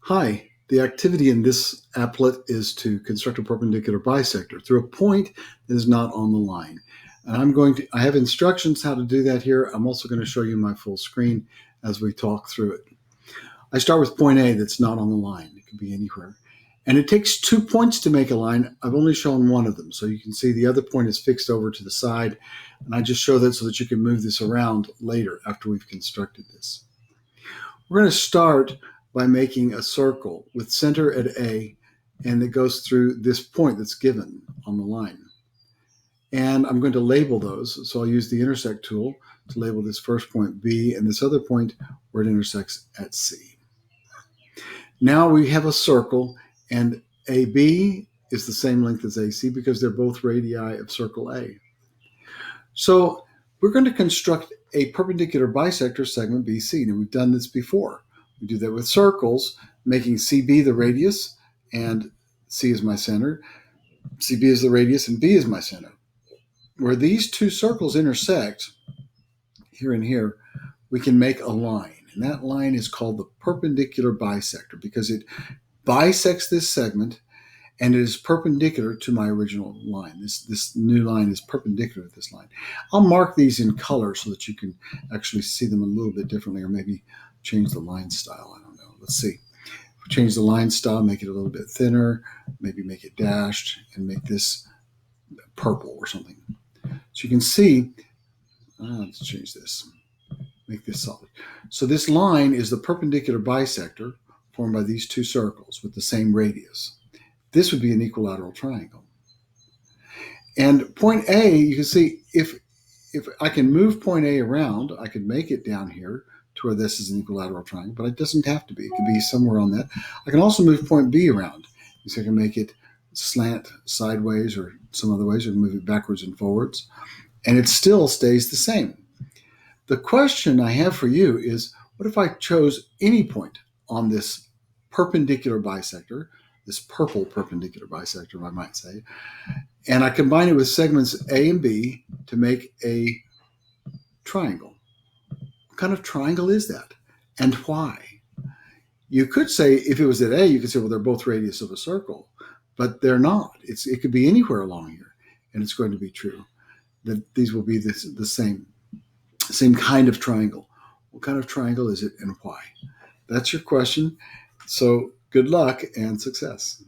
Hi, the activity in this applet is to construct a perpendicular bisector through a point that is not on the line. And I have instructions how to do that here. I'm also going to show you my full screen as we talk through it. I start with point A that's not on the line. It could be anywhere. And it takes 2 points to make a line. I've only shown one of them. So you can see the other point is fixed over to the side. And I just show that so that you can move this around later after we've constructed this. We're going to start by making a circle with center at A, and it goes through this point that's given on the line. And I'm going to label those. So I'll use the intersect tool to label this first point B and this other point where it intersects at C. Now we have a circle, and AB is the same length as AC because they're both radii of circle A. So we're going to construct a perpendicular bisector segment BC. Now we've done this before. We do that with circles, making CB the radius, and C is my center. CB is the radius, and B is my center. Where these two circles intersect, here and here, we can make a line. And that line is called the perpendicular bisector because it bisects this segment, and it is perpendicular to my original line. This new line is perpendicular to this line. I'll mark these in color so that you can actually see them a little bit differently, or maybe change the line style. I don't know. Let's see. Change the line style, make it a little bit thinner, maybe make it dashed, and make this purple or something. So you can see, let's change this, make this solid. So this line is the perpendicular bisector formed by these two circles with the same radius. This would be an equilateral triangle. And point A, you can see, if I can move point A around, I could make it down here to where this is an equilateral triangle, but it doesn't have to be. It can be somewhere on that. I can also move point B around. So I can make it slant sideways or some other ways, or move it backwards and forwards, and it still stays the same. The question I have for you is, what if I chose any point on this perpendicular bisector, this purple perpendicular bisector, I might say, and I combine it with segments A and B to make a triangle? What kind of triangle is that, and why? You could say, if it was at A, you could say, well, they're both radius of a circle, but they're not. It could be anywhere along here, and it's going to be true that these will be the same kind of triangle. What kind of triangle is it, and why? That's your question. So good luck and success.